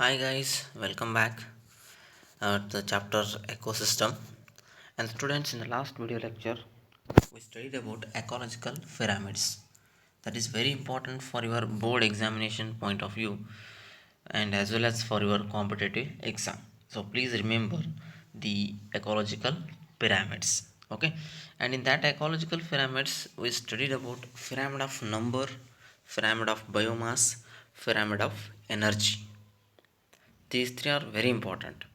Hi guys, welcome back to the chapter ecosystem. And students, in the last video lecture, we studied about ecological pyramids. That is very important for your board examination point of view and as well as for your competitive exam. So please remember the ecological pyramids. Okay, and in that ecological pyramids, we studied about pyramid of number, pyramid of biomass, pyramid of energy. These three are very important: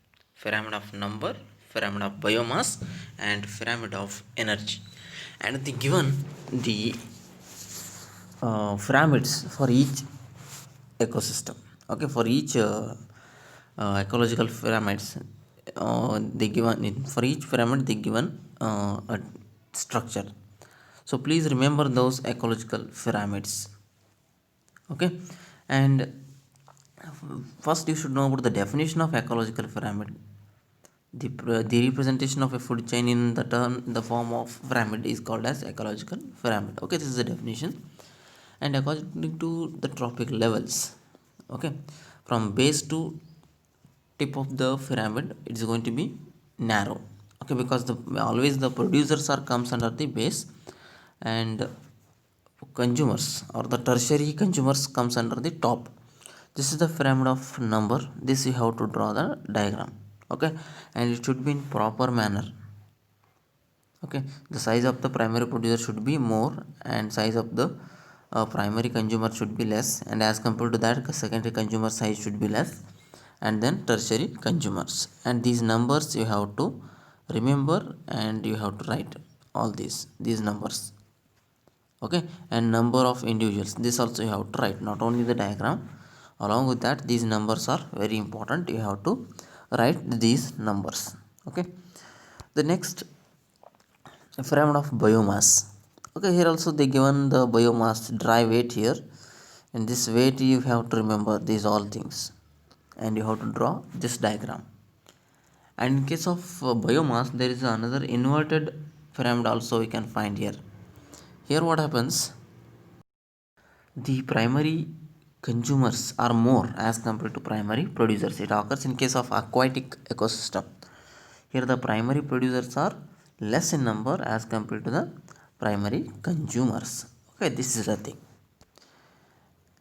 pyramid of number, pyramid of biomass, and pyramid of energy. And the given the pyramids for each ecosystem. Okay, for each ecological pyramids, they given for each pyramid they given a structure. So please remember those ecological pyramids. Okay, and first you should know about the definition of ecological pyramid. The representation of a food chain in the term in the form of pyramid is called as ecological pyramid. Okay, this is the definition. And according to the trophic levels, okay, from base to tip of the pyramid, it is going to be narrow. Okay, because the always the producers are comes under the base, and consumers or the tertiary consumers comes under the top. This is the pyramid of number. This you have to draw the diagram. Okay, and it should be in proper manner. Okay, the size of the primary producer should be more and size of the primary consumer should be less, and as compared to that secondary consumer size should be less, and then tertiary consumers, and these numbers you have to remember and you have to write all these numbers. Okay, and number of individuals, this also you have to write, not only the diagram. Along with that, these numbers are very important, you have to write these numbers. Okay, the next, pyramid of biomass. Okay, here also they given the biomass dry weight here, and this weight you have to remember these all things, and you have to draw this diagram. And in case of biomass, there is another inverted pyramid also we can find here. Here what happens, the primary consumers are more as compared to primary producers. It occurs in case of aquatic ecosystem. Here the primary producers are less in number as compared to the primary consumers. Okay, this is the thing.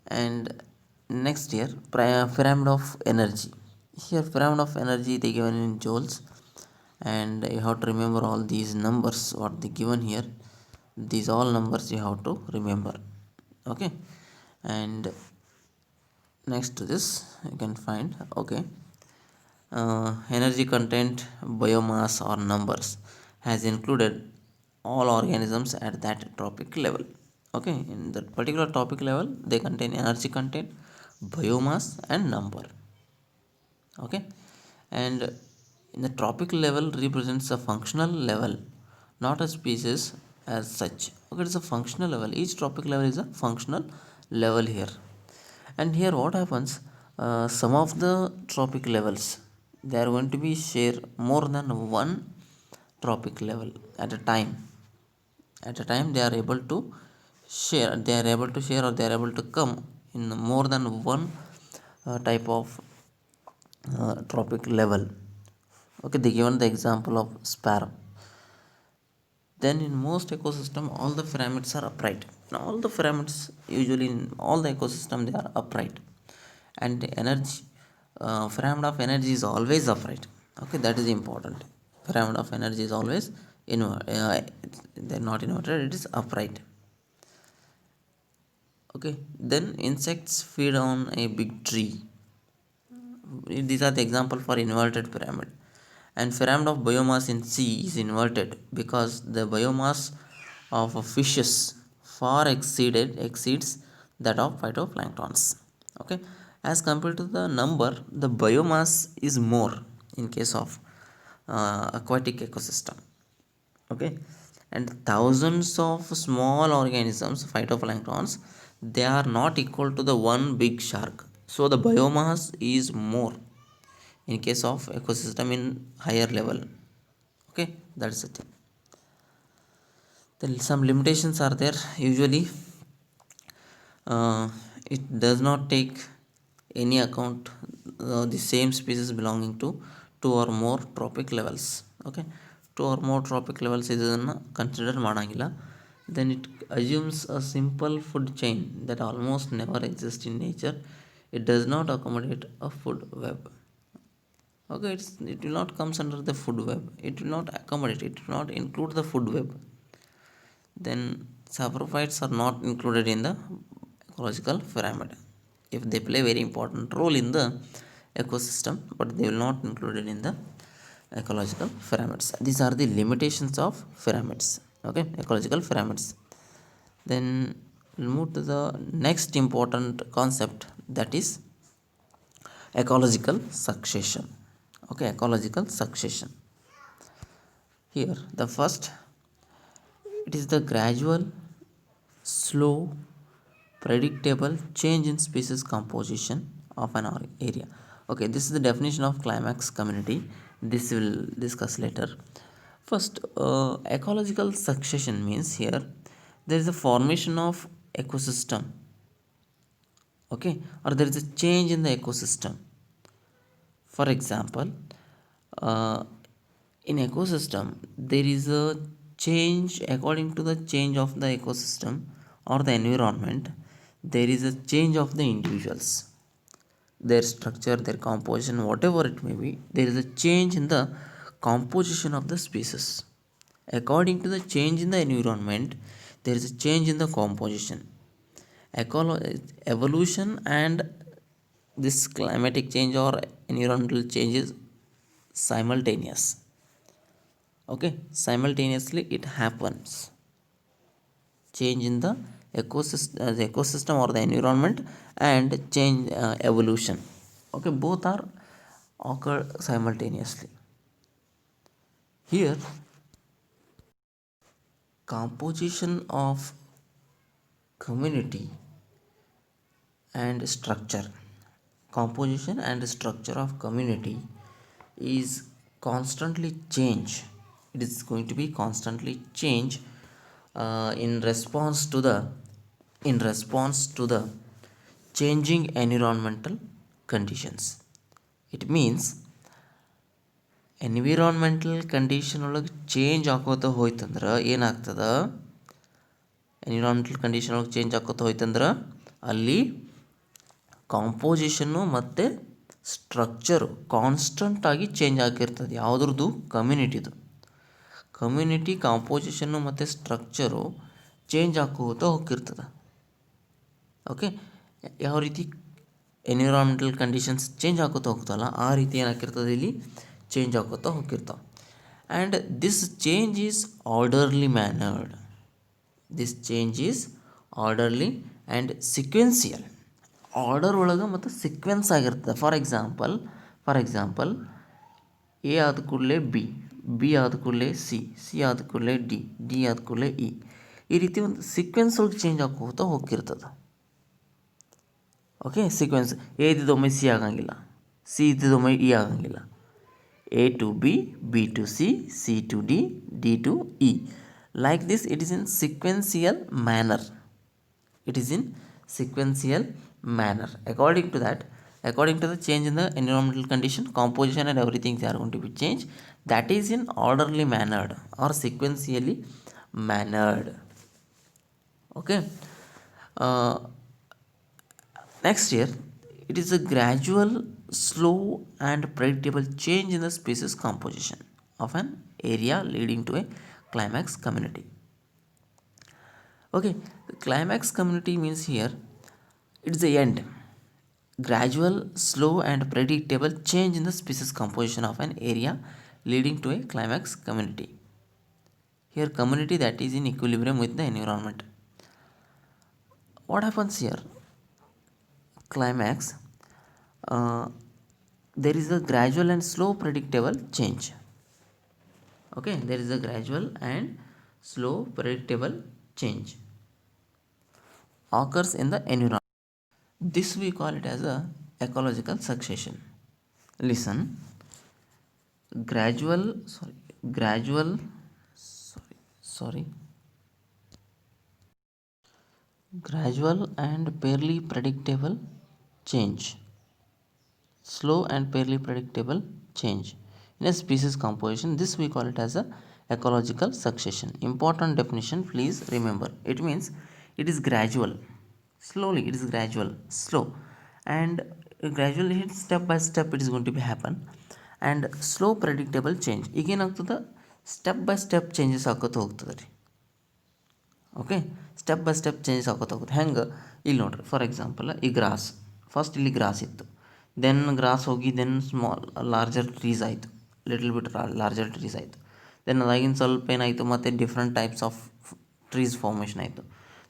And next here, pyramid of energy. Here pyramid of energy they given in joules, and you have to remember all these numbers what they given here. These all numbers you have to remember. Okay, and next to this you can find, okay, energy content, biomass or numbers has included all organisms at that topic level. Okay, in that particular topic level they contain energy content, biomass and number. Okay, and in the tropic level represents a functional level, not a species as such. Okay, it's a functional level, each tropic level is a functional level here. And here what happens, some of the tropic levels they are going to be share more than one tropic level at a time. At a time they are able to share or they are able to come in more than one type of tropic level. Okay, they given the example of sparrow. Then in most ecosystem all the pyramids are upright. Now all the pyramids usually in all the ecosystem they are upright, and the energy, pyramid of energy is always upright. Okay, that is important. Pyramid of energy is always they're not inverted, it is upright. Okay, then insects feed on a big tree. These are the example for inverted pyramid. And pyramid of biomass in sea is inverted because the biomass of fishes far exceeds that of phytoplanktons. Okay, as compared to the number, the biomass is more in case of aquatic ecosystem. Okay, and thousands of small organisms, phytoplanktons, they are not equal to the one big shark, so the biomass is more in case of ecosystem in higher level. Okay, that's the thing. Then some limitations are there. Usually it does not take any account the same species belonging to two or more trophic levels. Okay, two or more trophic levels ಇದನ್ನು consider ಮಾಡೋಂಗಿಲ್ಲ. Then it assumes a simple food chain that almost never exists in nature. It does not accommodate a food web. Okay, it will not comes under the food web. It will not accommodate, it will not include the food web. Then saprophytes are not included in the ecological pyramid. If they play very important role in the ecosystem, but they will not included in the ecological pyramids. These are the limitations of pyramids. Okay, ecological pyramids. Then we'll move to the next important concept, that is ecological succession. Okay, ecological succession. Here the first, it is the gradual, slow, predictable change in species composition of an area. Okay, this is the definition of climax community. This we'll discuss later. First, ecological succession means here there is a formation of ecosystem. Okay, or there is a change in the ecosystem. For example, uh, in ecosystem there is a change. According to the change of the ecosystem or the environment, there is a change of the individuals, their structure, their composition, whatever it may be. There is a change in the composition of the species. According to the change in the environment, there is a change in the composition. Evolution and this climatic change or environmental change is simultaneous. Okay, simultaneously it happens. Change in the ecosystem or the environment, and change, evolution. Okay, both are occur simultaneously. Here composition of community and structure, composition and structure of community is constantly change. It is going to be constantly change, in response to the changing environmental conditions. It means environmental condition ಒಳಗೆ change ಆಕೋತ ಹೋಯ್ತಂದ್ರೆ ಏನಾಗ್ತದೆ, environmental condition ಒಳಗೆ change ಆಕೋತ ಹೋಯ್ತಂದ್ರೆ ಅಲ್ಲಿ ಕಾಂಪೋಸಿಷನ್ನು ಮತ್ತು structure ಕಾನ್ಸ್ಟಂಟಾಗಿ change ಆಗಿರ್ತದೆ. ಯಾವುದ್ರದ್ದು? ಕಮ್ಯುನಿಟಿದು. Community ಕಾಂಪೋಸಿಷನ್ನು ಮತ್ತು structure change ಆಕೋತ ಹೋಗಿರ್ತದೆ. ಓಕೆ, ಯಾವ ರೀತಿ ಎನ್ವಿರಾನ್ಮೆಂಟಲ್ ಕಂಡೀಷನ್ಸ್ ಚೇಂಜ್ ಆಕೋತ ಹೋಗ್ತಲ್ಲ, ಆ ರೀತಿ ಏನಾಗಿರ್ತದೆ, ಇಲ್ಲಿ ಚೇಂಜ್ ಆಕೋತ ಹೋಗಿರ್ತಾವೆ. And this change is orderly mannered. This change is orderly and sequential. Order ಒಳಗೆ ಮತ್ತು ಸಿಕ್ವೆನ್ಸ್ ಆಗಿರ್ತದೆ. ಫಾರ್ ಎಕ್ಸಾಂಪಲ್ ಎ ಆದ ಕೂಡಲೇ ಬಿ ಆದ ಕೂಡಲೇ ಸಿ ಆದ ಕೂಡಲೇ ಡಿ ಆದ ಕೂಡಲೇ ಈ ರೀತಿ ಒಂದು ಸೀಕ್ವೆನ್ಸ್ ಒಳಗೆ ಚೇಂಜ್ ಆಕೋತ ಹೋಗಿರ್ತದೆ. ಓಕೆ, ಸೀಕ್ವೆನ್ಸ್ ಎ ಇದ್ದಿದ್ದೊಮ್ಮೆ ಸಿ ಆಗಂಗಿಲ್ಲ, ಸಿ ಇದ್ದಿದ್ದೊಮ್ಮೆ ಇ ಆಗಂಗಿಲ್ಲ. A to B, B to C, C to D, D to E. Like this, it is in sequential manner. It is in sequential manner. According to the change in the environmental condition, composition and everything they are going to be changed. That is in orderly mannered or sequentially mannered. Okay. Next here, it is a gradual, slow and predictable change in the species composition of an area leading to a climax community. Okay, the climax community means here it's the end. Gradual, slow and predictable change in the species composition of an area leading to a climax community. Here community that is in equilibrium with the environment. What happens here? Climax, there is a gradual and slow predictable change. Okay, there is a gradual and slow predictable change occurs in the environment. This we call it as a ecological succession. Listen, gradual and barely predictable change slow and fairly predictable change in a species composition. This we call it as a ecological succession. Important definition, please remember. It means it is gradual, slowly, it is gradual, slow, and gradually step by step it is going to be happen, and slow predictable change ಈಗೇನಾಗ್ತದೆ, step by step changes ಆಕೋತ ಹೋಗ್ತದೆ ರೀ. Okay, step by step changes ಆಕೋತ ಹೋಗುತ್ತೆ. ಹೆಂಗೆ ಇಲ್ಲಿ ನೋಡ್ರಿ, for example ಈ ಗ್ರಾಸ್, ಫಸ್ಟ್ ಇಲ್ಲಿ ಗ್ರಾಸ್ ಇತ್ತು, ದೆನ್ ಗ್ರಾಸ್ ಹೋಗಿ ದೆನ್ ಸ್ಮಾಲ್ ಲಾರ್ಜರ್ ಟ್ರೀಸ್ ಆಯಿತು, ಲಿಟಲ್ ಬಿಟ್ ಲಾರ್ಜರ್ ಟ್ರೀಸ್ ಆಯಿತು. ದೆನ್ ಅದಾಗಿನ ಸ್ವಲ್ಪ ಏನಾಯಿತು, ಮತ್ತು different types of trees formation ಆಯಿತು.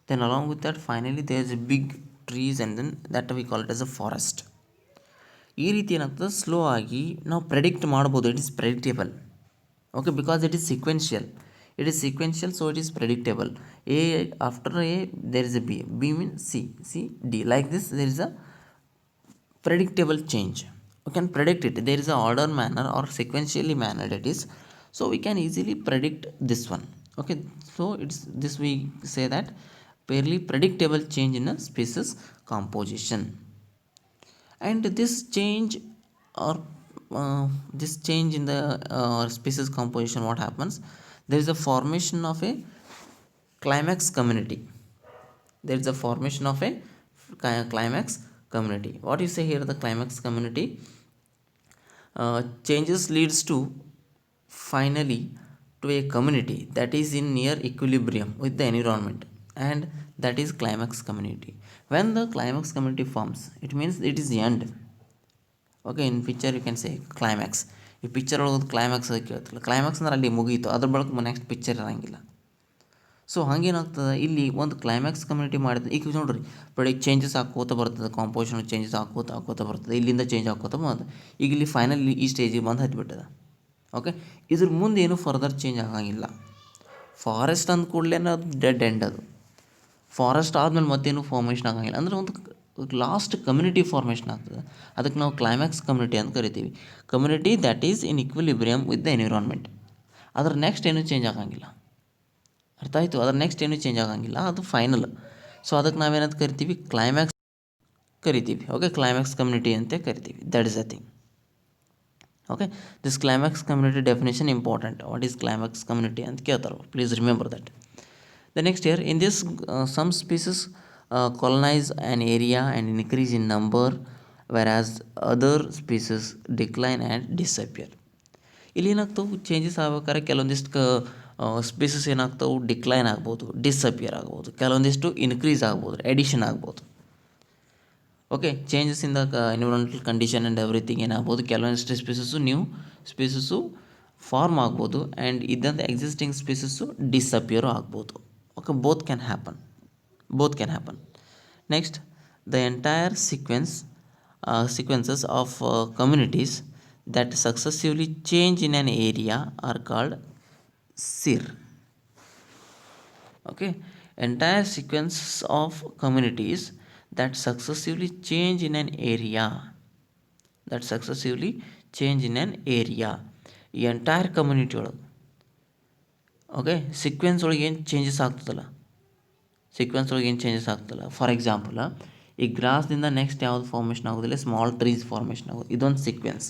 Then along with that finally there is a big trees and then that we call it S a forest. ಈ ರೀತಿ ಏನಾಗ್ತದೆ, ಸ್ಲೋ ಆಗಿ ನಾವು ಪ್ರೆಡಿಕ್ಟ್ ಮಾಡ್ಬೋದು. It is predictable. Okay, because it is sequential, so it is predictable. A after A there is a B, B means C D, like this there is a predictable change. We can predict it. There is a order manner or sequentially manner it is, so we can easily predict this one. Okay, so it's this we say that fairly predictable change in a species composition. And this change or this change in the species composition, what happens, there is a formation of a climax community. There is a formation of a climax community. What you say here, the climax community changes leads to finally to a community that is in near equilibrium with the environment, and that is climax community. When the climax community forms, it means it is the end. Okay, in picture you can say climax. ಈ picture ಒಳಗೆ climax ಅದಕ್ಕೆ ಕೇಳ್ತಿಲ್ಲ. Climax ಅಂದ್ರೆ ಅಲ್ಲಿ ಮುಗೀತು, ಅದ್ರ ಬಳಿಕ next picture ಇರೋಂಗಿಲ್ಲ. ಸೊ ಹಾಗೇನಾಗ್ತದೆ, ಇಲ್ಲಿ ಒಂದು ಕ್ಲೈಮ್ಯಾಕ್ಸ್ ಕಮ್ಯುನಿಟಿ ಮಾಡಿದ್ರೆ ಈಗ ನೋಡ್ರಿ, ಚೇಂಜಸ್ ಹಾಕೋತ ಬರ್ತದೆ, ಕಾಂಪೋಸಿಷನ್ ಚೇಂಜಸ್ ಹಾಕೋತ ಬರ್ತದೆ, ಇಲ್ಲಿಂದ ಚೇಂಜ್ ಹಾಕೋತ ಬಂದು ಈಗ ಇಲ್ಲಿ ಫೈನಲಿ ಈ ಸ್ಟೇಜಿಗೆ ಬಂದು ಹತ್ತಿಬಿಟ್ಟದ. ಓಕೆ, ಇದ್ರ ಮುಂದೆ ಏನು ಫರ್ದರ್ ಚೇಂಜ್ ಆಗಂಗಿಲ್ಲ. ಫಾರೆಸ್ಟ್ ಅಂದ ಕೂಡಲೇ ಅದು ಡೆಡ್ ಎಂಡ್. ಅದು ಫಾರೆಸ್ಟ್ ಆದಮೇಲೆ ಮತ್ತೇನು ಫಾರ್ಮೇಷನ್ ಆಗಂಗಿಲ್ಲ. ಅಂದರೆ ಒಂದು ಲಾಸ್ಟ್ ಕಮ್ಯುನಿಟಿ ಫಾರ್ಮೇಷನ್ ಆಗ್ತದೆ. ಅದಕ್ಕೆ ನಾವು ಕ್ಲೈಮ್ಯಾಕ್ಸ್ ಕಮ್ಯುನಿಟಿ ಅಂತ ಕರಿತೀವಿ. Community that is in equilibrium with the environment. ಅದ್ರ ನೆಕ್ಸ್ಟ್ ಏನೂ ಚೇಂಜ್ ಆಗಂಗಿಲ್ಲ. ಅರ್ಥ ಆಯಿತು? ಅದ್ರ ನೆಕ್ಸ್ಟ್ ಏನೂ ಚೇಂಜ್ ಆಗಂಗಿಲ್ಲ, ಅದು ಫೈನಲ್. ಸೊ ಅದಕ್ಕೆ ನಾವೇನಂತ ಕರಿತೀವಿ, ಕ್ಲೈಮ್ಯಾಕ್ಸ್ ಕರಿತೀವಿ. ಓಕೆ, ಕ್ಲೈಮ್ಯಾಕ್ಸ್ ಕಮ್ಯುನಿಟಿ ಅಂತ ಕರಿತೀವಿ. That is a thing. Okay, this climax community definition important. What is climax community ಅಂತ ಕೇಳ್ತಾರೆ. Please remember that. The next year, in this some species colonize an area and increase in number, whereas other species decline and disappear. ಇಲ್ಲಿ ಏನಾಗ್ತವೆ, changes ಆಗ್ಬೇಕಾದ್ರೆ ಕೆಲವೊಂದಿಷ್ಟು species ಏನಾಗ್ತವೆ, decline ಆಗ್ಬೋದು, disappear ಆಗ್ಬೋದು, ಕೆಲವೊಂದಿಷ್ಟು increase ಆಗ್ಬೋದು, ಎಡಿಷನ್ ಆಗ್ಬೋದು. Okay, changes in the environmental condition and everything ಏನಾಗ್ಬೋದು, ಕೆಲವೊಂದಿಷ್ಟು ಸ್ಪೀಸಸ್ಸು ನ್ಯೂ ಸ್ಪೀಸಸ್ಸು ಫಾರ್ಮ್ ಆಗ್ಬೋದು, ಆ್ಯಂಡ್ ಇದ್ದಂಥ ಎಕ್ಸಿಸ್ಟಿಂಗ್ ಸ್ಪೀಸಸ್ಸು ಡಿಸಪಿಯರು ಆಗ್ಬೋದು. Okay, both can happen. Next, the entire sequences of communities that successively change in an area are called SIR. Okay, entire sequences of communities that successively change in an area, ಈ entire community ಒಳಗೆ, okay, sequence ಒಳಗೆ ಏನು changes ಆಗ್ತದಲ್ಲ, for example ಈ ಗ್ರಾಸ್ದಿಂದ next ಯಾವುದು formation ಆಗೋದಿಲ್ಲ, small trees formation ಆಗೋದು, ಇದೊಂದು ಸೀಕ್ವೆನ್ಸ್.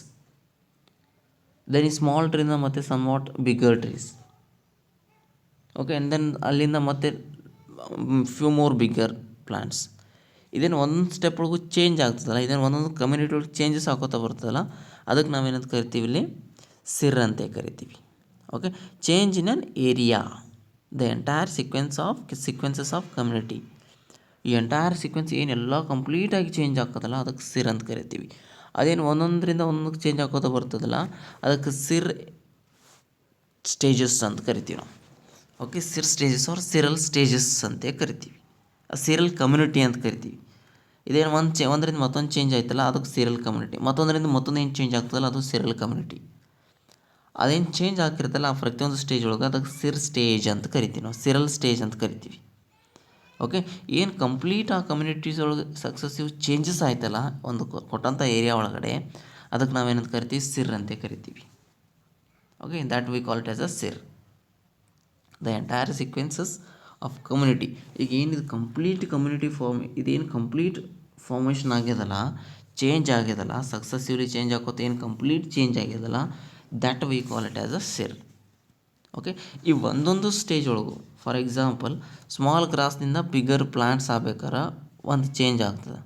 ದೆನ್ ಈ ಸ್ಮಾಲ್ ಟ್ರೀನ ಮತ್ತು somewhat bigger trees. Okay, and then ಅಲ್ಲಿಂದ ಮತ್ತೆ ಫ್ಯೂ ಮೋರ್ ಬಿಗ್ಗರ್ ಪ್ಲಾಂಟ್ಸ್. ಇದೇನು ಒಂದು ಸ್ಟೆಪ್ ಒಳಗೂ ಚೇಂಜ್ ಆಗ್ತದಲ್ಲ, ಇದೇನು ಒಂದೊಂದು ಕಮ್ಯುನಿಟಿ ಒಳಗೆ ಚೇಂಜಸ್ ಆಗೋತಾ ಬರ್ತದಲ್ಲ, ಅದಕ್ಕೆ ನಾವೇನಂತ ಕರಿತೀವಿ, ಇಲ್ಲಿ ಸಿರ್ ಅಂತ ಕರಿತೀವಿ. Okay, change in an area, the entire sequences of community. ಈ ಎಂಟೈರ್ ಸೀಕ್ವೆನ್ಸ್ ಏನೆಲ್ಲ ಕಂಪ್ಲೀಟಾಗಿ ಚೇಂಜ್ ಆಗ್ತದಲ್ಲ, ಅದಕ್ಕೆ ಸಿರ್ ಅಂತ ಕರಿತೀವಿ. ಅದೇನು ಒಂದೊಂದರಿಂದ ಒಂದೊಂದಕ್ಕೆ ಚೇಂಜ್ ಆಗೋತಾ ಬರ್ತದಲ್ಲ, ಅದಕ್ಕೆ ಸಿರ್ ಸ್ಟೇಜಸ್ ಅಂತ ಕರಿತೀವಿ ನಾವು. Okay, sere stages are seral stages ಅಂತ ಕರಿತೀವಿ. ಸಿರಲ್ ಕಮ್ಯುನಿಟಿ ಅಂತ ಕರಿತೀವಿ. ಇದೇನು ಒಂದರಿಂದ ಮತ್ತೊಂದು ಚೇಂಜ್ ಆಯ್ತಲ್ಲ, ಅದಕ್ಕೆ ಸಿರಲ್ ಕಮ್ಯುನಿಟಿ. ಮತ್ತೊಂದರಿಂದ ಮತ್ತೊಂದು ಏನು ಚೇಂಜ್ ಆಗ್ತದಲ್ಲ, ಅದು ಸಿರಲ್ ಕಮ್ಯುನಿಟಿ. ಅದೇನು ಚೇಂಜ್ ಆಗಿರುತ್ತಲ್ಲ ಆ ಪ್ರತಿಯೊಂದು ಸ್ಟೇಜ್ ಒಳಗೆ, ಅದಕ್ಕೆ ಸಿರ್ ಸ್ಟೇಜ್ ಅಂತ ಕರಿತೀವಿ ನಾವು, ಸಿರಲ್ ಸ್ಟೇಜ್ ಅಂತ ಕರಿತೀವಿ. ಓಕೆ, ಏನು ಕಂಪ್ಲೀಟ್ ಆ ಕಮ್ಯುನಿಟೀಸ್ ಒಳಗೆ ಸಕ್ಸಸ್ಸಿವ್ ಚೇಂಜಸ್ ಆಯ್ತಲ್ಲ ಒಂದು ಕೊಟ್ಟಂಥ ಏರಿಯಾ ಒಳಗಡೆ, ಅದಕ್ಕೆ ನಾವೇನಂತ ಕರಿತೀವಿ, ಸಿರ್ ಅಂತ ಕರಿತೀವಿ. Okay, that we call it as a sere, the entire sequences of community. ಈಗ ಏನಿದು ಕಂಪ್ಲೀಟ್ ಕಮ್ಯುನಿಟಿ ಇದೇನು ಕಂಪ್ಲೀಟ್ ಫಾರ್ಮೇಷನ್ ಆಗ್ಯದಲ್ಲ, ಚೇಂಜ್ ಆಗ್ಯದಲ್ಲ, ಸಕ್ಸಸ್ಸಿವ್ಲಿ ಚೇಂಜ್ ಆಗೋತ ಏನು ಕಂಪ್ಲೀಟ್ ಚೇಂಜ್ ಆಗ್ಯದಲ್ಲ, that we call it as a sere. Okay, ಈ ಒಂದೊಂದು ಸ್ಟೇಜ್ ಒಳಗು, ಫಾರ್ ಎಕ್ಸಾಂಪಲ್ ಸ್ಮಾಲ್ ಗ್ರಾಸ್ನಿಂದ ಬಿಗರ್ ಪ್ಲಾಂಟ್ಸ್ ಆಗ್ಬೇಕಾರೆ ಒಂದು ಚೇಂಜ್ ಆಗ್ತದೆ,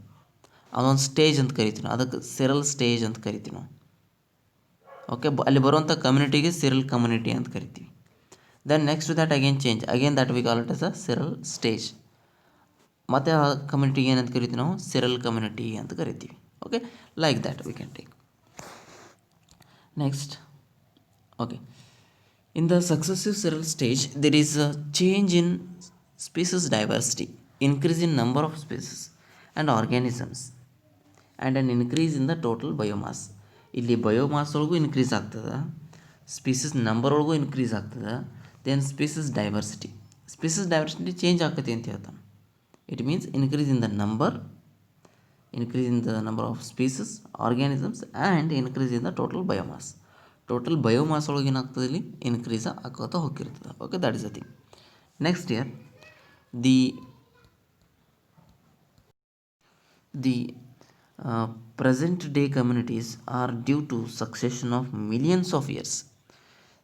ಅದೊಂದು ಸ್ಟೇಜ್ ಅಂತ ಕರಿತೀವಿ ನಾವು, ಅದಕ್ಕೆ ಸೆರಲ್ ಸ್ಟೇಜ್ ಅಂತ ಕರಿತೀವಿ ನಾವು. ಓಕೆ, ಅಲ್ಲಿ ಬರುವಂಥ ಕಮ್ಯುನಿಟಿಗೆ ಸೆರಲ್ ಕಮ್ಯುನಿಟಿ ಅಂತ ಕರಿತೀವಿ. Then next that again change, again that we call it as a seral stage. ಮತ್ತು ಆ ಕಮ್ಯುನಿಟಿಗೆ ಏನಂತ ಕರಿತೀವಿ ನಾವು, ಸೆರಲ್ ಕಮ್ಯುನಿಟಿ ಅಂತ ಕರಿತೀವಿ. Okay, like that we can take. Next, okay, in the successive seral stage there is a change in species diversity, increase in number of species and organisms, and an increase in the total biomass. ಇಲ್ಲಿ biomass ಒಳಗೂ increase ಆಗ್ತದೆ, species number ಒಳಗೂ increase ಆಗ್ತದೆ. Then species diversity change ಆಕತಿ ಅಂತ ಹೇಳ್ತಾನೆ. It means increase in the number of species, organisms and increase in the total biomass. Total biomass ಒಳಗೆ ಏನಾಗ್ತದೆ, ಇಲ್ಲಿ ಇನ್ಕ್ರೀಸ್ ಆಗೋತಾ ಹೋಗಿರ್ತದೆ. Okay, that is the thing. Next year the present day communities are due to succession of millions of years.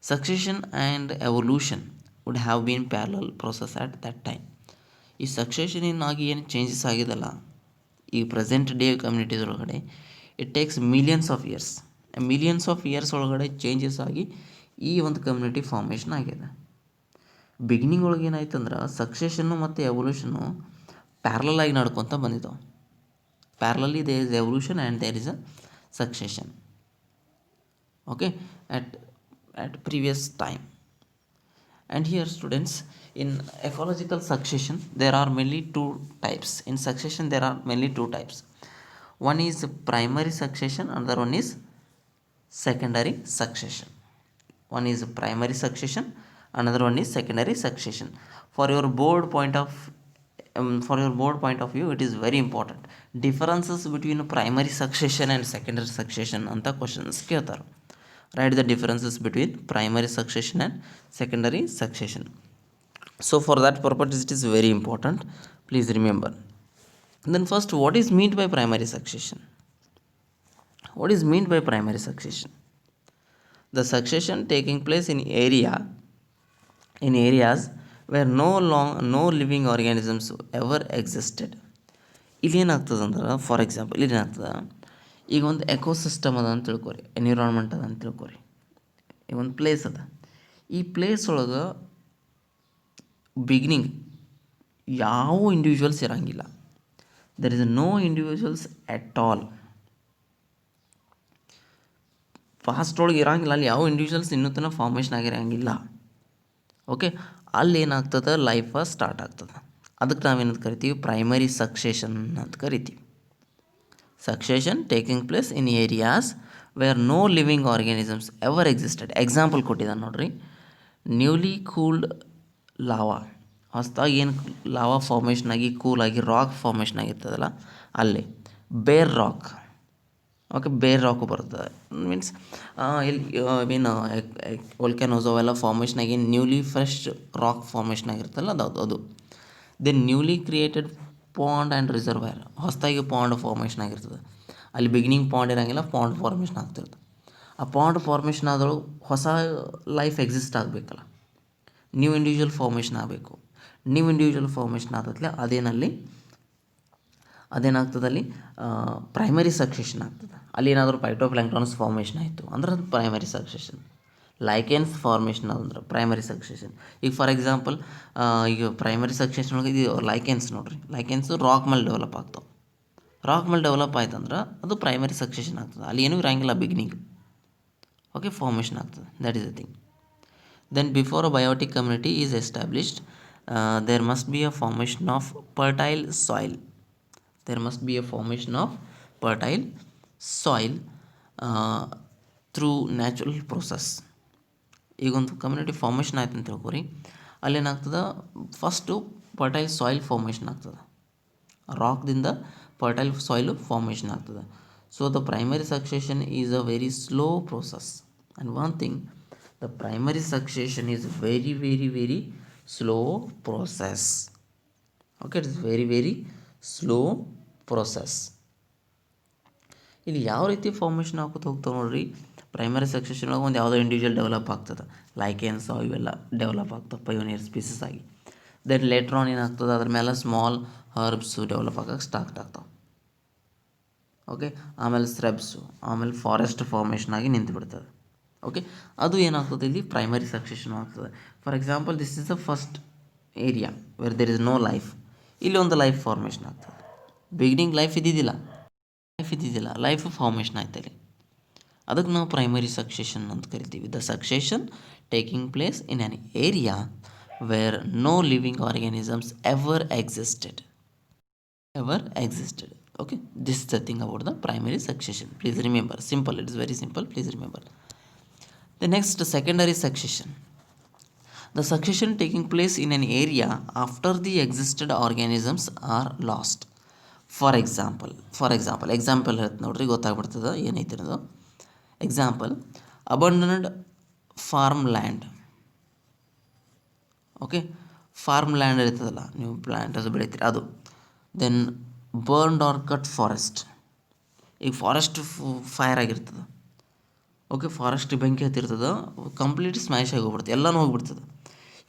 Succession and evolution would have been parallel process at that time. ಈ succession ಆಗಿ ಏನು changes ಆಗಿದೆಲ್ಲ ಈ present day communities ಒಳಗಡೆ, it takes millions of years ಒಳಗಡೆ changes ಆಗಿ ಈ ಒಂದು community formation ಆಗಿದೆ. ಬಿಗಿನಿಂಗ್ ಒಳಗೆ ಏನಾಯ್ತಂದ್ರೆ ಸಕ್ಸೆಷನ್ನು ಮತ್ತು ಎವಲ್ಯೂಷನ್ನು ಪ್ಯಾರಲಲ್ ಆಗಿ ನಡ್ಕೊತ ಬಂದಿದ್ದಾವೆ. Parallelly there is evolution and there is a succession. Okay, at previous time. And here students, in ecological succession there are mainly two types. In succession there are mainly two types. One is primary succession, another one is secondary succession. One is primary succession, another one is secondary succession. For your board point of view, it is very important. Differences between primary succession and secondary succession ಅಂತ questions ಕೇಳ್ತಾರೆ. Write the differences between primary succession and secondary succession. So for that purpose it is very important, please remember. Then first, what is meant by primary succession? What is meant by primary succession? The succession taking place in areas where no living organisms ever existed. ಇಲ್ಲಿ ಏನಾಗ್ತದೆ ಅಂದ್ರೆ, for example ಇಲ್ಲಿ ಏನಾಗ್ತದೆ, ಈಗ ಒಂದು ecosystem ಅದ ಅಂತ ತಿಳ್ಕೊರಿ, environment ಅದ ಅಂತ ತಿಳ್ಕೊರಿ, ಈಗ ಒಂದು ಪ್ಲೇಸ್ ಅದ. ಈ ಪ್ಲೇಸ್ ಒಳಗೆ ಬಿಗಿನಿಂಗ್ ಯಾವ ಇಂಡಿವಿಜುವಲ್ಸ್ ಇರೋಂಗಿಲ್ಲ. There is no individuals at all. First ಒಳಗೆ ಇರೋಂಗಿಲ್ಲ, ಅಲ್ಲಿ ಯಾವ ಇಂಡಿವಿಜುವಲ್ಸ್ ಇನ್ನೂ ತನಕ ಫಾರ್ಮೇಷನ್ ಆಗಿರೋಂಗಿಲ್ಲ. ಓಕೆ, ಅಲ್ಲಿ ಏನಾಗ್ತದೆ, ಲೈಫ್ ಸ್ಟಾರ್ಟ್ ಆಗ್ತದೆ. ಅದಕ್ಕೆ ನಾವೇನಂತ ಕರಿತೀವಿ, ಪ್ರೈಮರಿ ಸಕ್ಸೆಷನ್ ಅಂತ ಕರಿತೀವಿ. Succession taking place in areas where no living organisms ever existed. Example ಕೊಟ್ಟಿದ್ದಾನೆ ನೋಡ್ರಿ, ನ್ಯೂಲಿ ಕೂಲ್ಡ್ ಲಾವಾ, ಹೊಸದಾಗಿ ಏನು ಲಾವಾ ಫಾರ್ಮೇಷನ್ ಆಗಿ ಕೂಲಾಗಿ ರಾಕ್ ಫಾರ್ಮೇಷನ್ ಆಗಿರ್ತದಲ್ಲ ಅಲ್ಲಿ. Bare rock, okay, bare rock ಬರ್ತದೆ. ಮೀನ್ಸ್ ಇಲ್ಲಿ ವೋಲ್ಕ್ಯಾನೋಸ್ ಅವೆಲ್ಲ ಫಾರ್ಮೇಷನ್ ಆಗಿ ನ್ಯೂಲಿ ಫ್ರೆಶ್ ರಾಕ್ ಫಾರ್ಮೇಷನ್ ಆಗಿರ್ತಲ್ಲ ಅದು. Then newly created pond and reservoir, ಹೊಸದಾಗಿ ಪಾಂಡ್ ಫಾರ್ಮೇಷನ್ ಆಗಿರ್ತದೆ. ಅಲ್ಲಿ ಬಿಗಿನಿಂಗ್ ಪಾಂಡ್ ಇರೋಂಗಿಲ್ಲ, ಪಾಂಡ್ ಫಾರ್ಮೇಷನ್ ಆಗ್ತಿರ್ತದೆ. ಆ ಪಾಂಡ್ ಫಾರ್ಮೇಷನ್ ಆದಳು ಹೊಸ ಲೈಫ್ ಎಕ್ಸಿಸ್ಟ್ ಆಗಬೇಕಲ್ಲ, ನ್ಯೂ ಇಂಡಿವಿಜುವಲ್ ಫಾರ್ಮೇಷನ್ ಆಗಬೇಕು. ನ್ಯೂ ಇಂಡಿವಿಜುವಲ್ ಫಾರ್ಮೇಷನ್ ಆದತ್ಲೆ ಅದೇನಾಗ್ತದೆ, ಅಲ್ಲಿ ಪ್ರೈಮರಿ ಸಕ್ಸೆಷನ್ ಆಗ್ತದೆ. ಅಲ್ಲಿ ಏನಾದರೂ ಫೈಟೋಪ್ಲಾಂಕ್ಟನ್ಸ್ ಫಾರ್ಮೇಷನ್ ಆಯಿತು ಅಂದ್ರೆ ಅದು ಪ್ರೈಮರಿ ಸಕ್ಸೆಷನ್. ಲೈಕೆನ್ಸ್ ಫಾರ್ಮೇಷನ್ ಅದಂದ್ರೆ ಪ್ರೈಮರಿ ಸಕ್ಸೆಷನ್. ಈಗ ಫಾರ್ ಎಕ್ಸಾಂಪಲ್ ಈಗ ಪ್ರೈಮರಿ ಸಕ್ಸೆಷನ್ ಒಳಗೆ ಇದು ಲೈಕೆನ್ಸ್ ನೋಡ್ರಿ, ಲೈಕೆನ್ಸು ರಾಕ್ ಮೇಲೆ ಡೆವಲಪ್ ಆಗ್ತಾವೆ. ರಾಕ್ ಮೇಲೆ ಡೆವಲಪ್ ಆಯ್ತು ಅಂದ್ರೆ ಅದು ಪ್ರೈಮರಿ ಸಕ್ಸೆಷನ್ ಆಗ್ತದೆ. ಅಲ್ಲಿ ಏನೂ ಇರೋಂಗಿಲ್ಲ ಬಿಗಿನಿಂಗ್. ಓಕೆ, ಫಾರ್ಮೇಷನ್ ಆಗ್ತದೆ. That is the thing. Then before a biotic community is established, there must be a formation of fertile soil. There must be a formation of fertile soil through natural process. ಈಗ ಒಂದು community formation ಆಯ್ತು ಅಂತ ತಿಳ್ಕೊರಿ, ಅಲ್ಲೇನಾಗ್ತದೆ, first fertile soil formation ಆಗ್ತದೆ. ರಾಕ್ದಿಂದ fertile soil formation ಆಗ್ತದೆ. So the primary succession is a very slow process. And one thing, the primary succession is very very very slow process. Okay, it is very very slow process. ಇಲ್ಲಿ ಯಾವ ರೀತಿ formation ಆಗೋದು ಹೋಗ್ತಾವೆ ನೋಡ್ರಿ. Primary succession ಒಳಗೆ ಒಂದು ಯಾವುದೋ individual develop ಆಗ್ತದೆ, lichens ಇವೆಲ್ಲ ಡೆವಲಪ್ ಆಗ್ತವೆ ಪಯೋನಿಯರ್ ಸ್ಪೀಸಸ್ ಆಗಿ. ದೆನ್ ಲೇಟ್ರ್ ಆನ್ ಏನಾಗ್ತದೆ, ಅದ್ರ ಮೇಲೆ ಸ್ಮಾಲ್ ಹರ್ಬ್ಸು ಡೆವಲಪ್ ಆಗೋಕ್ಕೆ ಸ್ಟಾರ್ಟ್ ಆಗ್ತಾವೆ. ಓಕೆ, ಆಮೇಲೆ ಸ್ರಬ್ಸು, ಆಮೇಲೆ ಫಾರೆಸ್ಟ್ ಫಾರ್ಮೇಷನ್ ಆಗಿ ನಿಂತು ಬಿಡ್ತದೆ. ಓಕೆ, ಅದು ಏನಾಗ್ತದೆ ಇಲ್ಲಿ ಪ್ರೈಮರಿ ಸಕ್ಸೆಷನ್ ಆಗ್ತದೆ. For example, this is the first area where there is no life. ಇಲ್ಲಿ ಒಂದು ಲೈಫ್ ಫಾರ್ಮೇಷನ್ ಆಗ್ತದೆ. ಬಿಗಿನಿಂಗ್ ಲೈಫ್ ಇದ್ದಿದ್ದಿಲ್ಲ, ಲೈಫ್ ಫಾರ್ಮೇಷನ್ ಆಯ್ತು ಇಲ್ಲಿ. ಅದಕ್ಕೆ ನಾವು ಪ್ರೈಮರಿ ಸಕ್ಸೆಷನ್ ಅಂತ ಕರಿತೀವಿ. The succession taking place in an area where no living organisms ever existed. Okay, this is the thing about the primary succession. Please remember, simple, it is very simple, please remember. The next, secondary succession. The succession taking place in an area after the existed organisms are lost. For example ಹೇಳ್ತು ನೋಡ್ರಿ, ಗೊತ್ತಾಗ್ಬಿಡ್ತದೆ ಏನೈತಿ ಅನ್ನೋದು. Example, abandoned farm land. Okay, farm land ಇರ್ತದಲ್ಲ, ನೀವು plant ಅದು ಬೆಳಿತೀರಿ ಅದು. Then burned or cut forest. ಈಗ ಫಾರೆಸ್ಟ್ ಫೈರ್ ಆಗಿರ್ತದೆ. ಓಕೆ, ಫಾರೆಸ್ಟ್ ಬೆಂಕಿ ಹತ್ತಿರ್ತದೆ, ಕಂಪ್ಲೀಟ್ ಸ್ಮ್ಯಾಶ್ ಆಗಿ ಹೋಗ್ಬಿಡ್ತದೆ, ಎಲ್ಲನೂ ಹೋಗಿಬಿಡ್ತದೆ.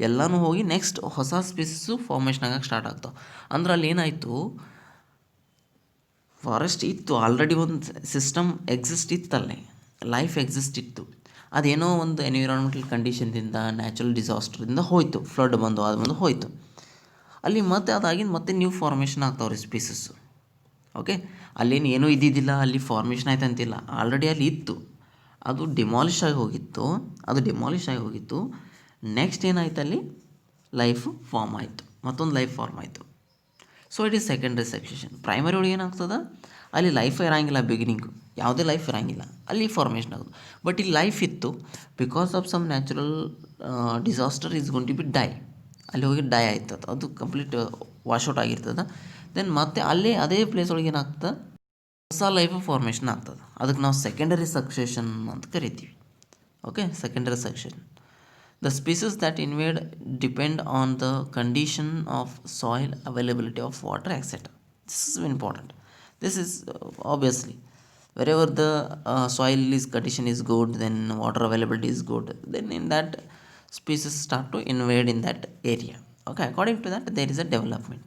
ಎಲ್ಲನೂ ಹೋಗಿ ನೆಕ್ಸ್ಟ್ ಹೊಸ ಸ್ಪೀಸಸ್ಸು ಫಾರ್ಮೇಷನ್ ಆಗಕ್ಕೆ ಸ್ಟಾರ್ಟ್ ಆಗ್ತಾವೆ. ಅಂದ್ರೆ ಅಲ್ಲಿ ಏನಾಯಿತು, ಫಾರೆಸ್ಟ್ ಇತ್ತು ಆಲ್ರೆಡಿ, ಒಂದು ಸಿಸ್ಟಮ್ ಎಕ್ಸಿಸ್ಟ್ ಇತ್ತಲ್ಲೇ, ಲೈಫ್ ಎಕ್ಸಿಸ್ಟ್ ಇತ್ತು. ಅದೇನೋ ಒಂದು ಎನ್ವಿರಾನ್ಮೆಂಟಲ್ ಕಂಡೀಷನ್ದಿಂದ, ನ್ಯಾಚುರಲ್ ಡಿಸಾಸ್ಟರ್ದಿಂದ ಹೋಯಿತು, ಫ್ಲಡ್ ಬಂದು ಅದು ಬಂದು ಹೋಯಿತು. ಅಲ್ಲಿ ಮತ್ತೆ ಅದಾಗಿಂದ ಮತ್ತೆ ನ್ಯೂ ಫಾರ್ಮೇಷನ್ ಆಗ್ತಾವ್ರಿ ಸ್ಪೀಸಸ್ಸು. ಓಕೆ, ಅಲ್ಲೇನು ಏನೂ ಇದ್ದಿದ್ದಿಲ್ಲ, ಅಲ್ಲಿ ಫಾರ್ಮೇಷನ್ ಆಯ್ತು ಅಂತಿಲ್ಲ, ಆಲ್ರೆಡಿ ಅಲ್ಲಿ ಇತ್ತು, ಅದು ಡಿಮಾಲಿಷ್ ಆಗಿ ಹೋಗಿತ್ತು. ನೆಕ್ಸ್ಟ್ ಏನಾಯ್ತು, ಅಲ್ಲಿ ಲೈಫ್ ಫಾರ್ಮ್ ಆಯಿತು, ಮತ್ತೊಂದು ಲೈಫ್ ಫಾರ್ಮ್ ಆಯಿತು. So it is secondary succession. Primary ಒಳಗೆ ಏನಾಗ್ತದೆ, ಅಲ್ಲಿ ಲೈಫ್ ಇರೋಂಗಿಲ್ಲ, ಬಿಗಿನಿಂಗು ಯಾವುದೇ ಲೈಫ್ ಇರೋಂಗಿಲ್ಲ, ಅಲ್ಲಿ ಫಾರ್ಮೇಷನ್ ಆಗೋದು. ಬಟ್ ಇಲ್ಲಿ ಲೈಫ್ ಇತ್ತು, because of some natural disaster is gone to be die. ಅಲ್ಲಿ ಹೋಗಿ ಡೈ ಆಯ್ತದ, ಅದು ಕಂಪ್ಲೀಟ್ ವಾಶ್ಔಟ್ ಆಗಿರ್ತದೆ. ದೆನ್ ಮತ್ತೆ ಅಲ್ಲೇ ಅದೇ ಪ್ಲೇಸ್ ಒಳಗೆ ಏನಾಗ್ತದೆ, ಹೊಸ ಲೈಫ್ ಫಾರ್ಮೇಷನ್ ಆಗ್ತದೆ. ಅದಕ್ಕೆ ನಾವು ಸೆಕೆಂಡರಿ ಸಕ್ಸೆಷನ್ ಅಂತ ಕರಿತೀವಿ. Okay, secondary succession. The species that invade depend on the condition of soil, availability of water, etcetera. This is important. This is obviously wherever the soil is condition is good, then water availability is good, then in that species start to invade in that area. Okay, according to that there is a development,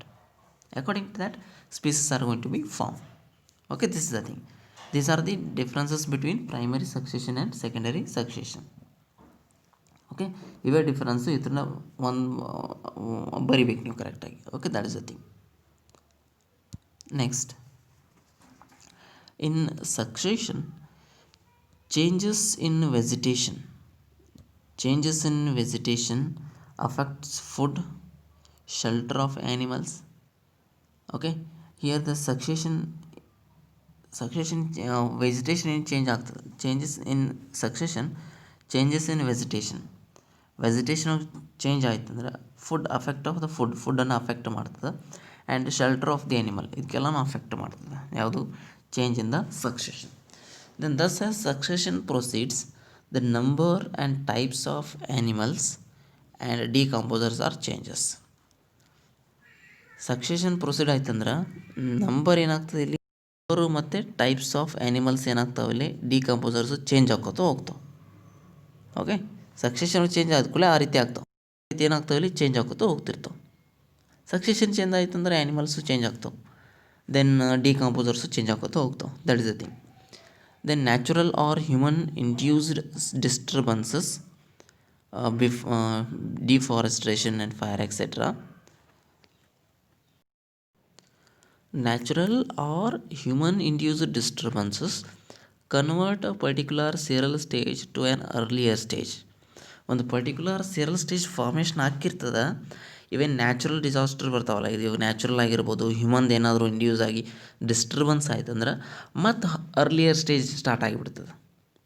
according to that species are going to be formed. Okay, this is the thing. These are the differences between primary succession and secondary succession. Okay, ಇವೇ difference, ಇದನ್ನ ಒಂದು ಬರಿಬೇಕು ನೀವು ಕರೆಕ್ಟಾಗಿ. Okay, that is the thing. Next, in succession, changes in vegetation affects food, shelter of animals. Okay, here the succession vegetation change ಆಗ್ತದೆ. changes in vegetation change ಆಯ್ತು ಅಂದ್ರೆ food ಫುಡ್ಡನ್ನು ಅಫೆಕ್ಟ್ ಮಾಡ್ತದೆ. And shelter of the animal, ಇದಕ್ಕೆಲ್ಲನೂ affect ಮಾಡ್ತದೆ. ಯಾವುದು, change in the succession. Then thus as succession proceeds, the number and types of animals and decomposers are changes. Succession proceed ಆಯ್ತಂದ್ರೆ number ಏನಾಗ್ತದೆ ಇಲ್ಲಿ, ನಂಬರು ಮತ್ತು types of animals ಏನಾಗ್ತಾವೆ ಇಲ್ಲಿ, decomposers change ಆಗೋತ ಹೋಗ್ತಾವೆ. ಓಕೆ, ಸಕ್ಸೆಷನ್ ಚೇಂಜ್ ಆದ ಕೂಡಲೇ ಆ ರೀತಿ ಆಗ್ತಾವೆ. ಆ ರೀತಿ ಏನಾಗ್ತಾವೆ ಇಲ್ಲಿ, ಚೇಂಜ್ ಆಗೋತ ಹೋಗ್ತಿರ್ತಾವೆ. ಸಕ್ಸೆಷನ್ ಚೇಂಜ್ ಆಯ್ತಂದ್ರೆ ಆ್ಯನಿಮಲ್ಸು ಚೇಂಜ್ ಆಗ್ತಾವೆ, ದೆನ್ ಡಿಕಂಪೋಸರ್ಸು ಚೇಂಜ್ ಆಗೋತ ಹೋಗ್ತಾವೆ. That is the thing. Then natural or human induced disturbances, deforestation and fire, etc. Natural or human induced disturbances convert a particular seral stage to an earlier stage. ಒಂದು particular ಸೀರಲ್ stage formation ಆಗಿರ್ತದೆ. ಇವೇನು natural disaster ಬರ್ತಾವಲ್ಲ, ಇದು natural ಆಗಿರ್ಬೋದು, ಹ್ಯೂಮನ್ದು ಏನಾದರೂ induce ಆಗಿ disturbance ಆಯ್ತಂದ್ರೆ ಮತ್ತು ಅರ್ಲಿಯರ್ ಸ್ಟೇಜ್ ಸ್ಟಾರ್ಟ್ ಆಗಿಬಿಡ್ತದೆ,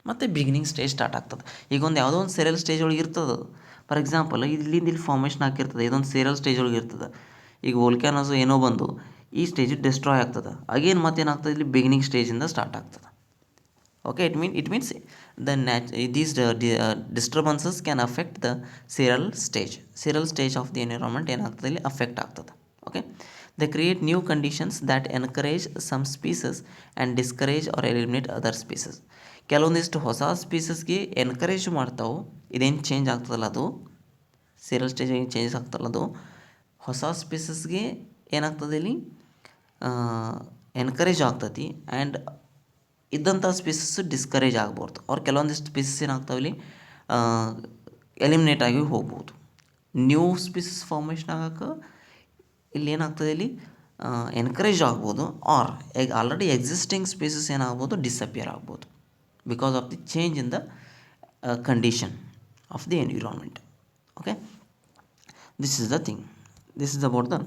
ಮತ್ತು ಬಿಗಿನಿಂಗ್ ಸ್ಟೇಜ್ ಸ್ಟಾರ್ಟ್ ಆಗ್ತದೆ. ಈಗ ಒಂದು ಯಾವುದೋ ಒಂದು ಸೀರಿಯಲ್ ಸ್ಟೇಜ್ ಒಳಗೆ ಇರ್ತದೆ. ಫಾರ್ ಎಕ್ಸಾಂಪಲ್, ಇಲ್ಲಿಂದ ಇಲ್ಲಿ ಫಾರ್ಮೇಷನ್ ಆಗಿರ್ತದೆ, ಇದೊಂದು ಸೀರಿಯಲ್ ಸ್ಟೇಜ್ ಒಳಗೆ ಇರ್ತದೆ. ಈಗ ವೋಲ್ಕ್ಯಾನೋಸು ಏನೋ ಬಂದು ಈ ಸ್ಟೇಜ್ ಡಿಸ್ಟ್ರಾಯ್ ಆಗ್ತದೆ, ಅಗೇನ್ ಮತ್ತೇನಾಗ್ತದೆ ಇಲ್ಲಿ ಬಿಗಿನಿಂಗ್ ಸ್ಟೇಜಿಂದ ಸ್ಟಾರ್ಟ್ ಆಗ್ತದೆ. Okay, it means these disturbances can affect the seral stage of the environment, ಏನಾಗ್ತದೆ ಇಲ್ಲಿ ಅಫೆಕ್ಟ್ ಆಗ್ತದೆ. Okay, They create new conditions that encourage some species and discourage or eliminate other species. ಕೆಲವೊಂದಿಷ್ಟು ಹೊಸ ಸ್ಪೀಸಸ್ಗೆ encourage ಮಾಡ್ತಾವೆ. ಇದೇನು change ಆಗ್ತದಲ್ಲ ಅದು serial stage ಏನು ಚೇಂಜಸ್ ಆಗ್ತಲ್ಲ ಅದು ಹೊಸ ಸ್ಪೀಸಸ್ಗೆ ಏನಾಗ್ತದೆ ಇಲ್ಲಿ ಎನ್ಕರೇಜ್ ಆಗ್ತತಿ. ಆ್ಯಂಡ್ ಇದ್ದಂಥ ಸ್ಪೀಸಸ್ ಡಿಸ್ಕರೇಜ್ ಆಗ್ಬೋದು. ಅವ್ರು ಕೆಲವೊಂದಿಷ್ಟು ಸ್ಪೀಸಸ್ ಏನಾಗ್ತಾವೆ ಇಲ್ಲಿ ಎಲಿಮಿನೇಟ್ ಆಗಿ ಹೋಗ್ಬೋದು. ನ್ಯೂ ಸ್ಪೀಸಸ್ ಫಾರ್ಮೇಷನ್ ಆಗೋಕ್ಕೆ ಇಲ್ಲಿ ಏನಾಗ್ತದೆ ಇಲ್ಲಿ ಎನ್ಕರೇಜ್ ಆಗ್ಬೋದು. ಆರ್ ಆಲ್ರೆಡಿ ಎಕ್ಸಿಸ್ಟಿಂಗ್ ಸ್ಪೀಸಸ್ ಏನಾಗ್ಬೋದು ಡಿಸಪಿಯರ್ ಆಗ್ಬೋದು because of the change in the condition of the environment. Okay, this is the thing. This is about the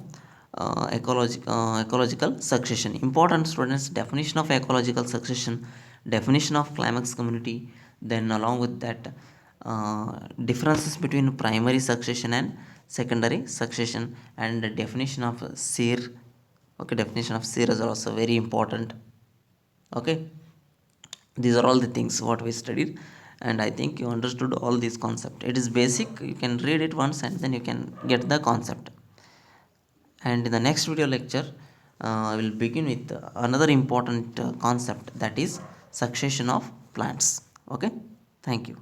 ecological succession. Important students, definition of ecological succession, definition of climax community, then along with that differences between primary succession and secondary succession, and the definition of SEER. Okay, definition of SEER is also very important. Okay, these are all the things what we studied, and I think you understood all these concept. It is basic, you can read it once and then you can get the concept. And in the next video lecture I will begin with another important concept, that is succession of plants. Okay, thank you.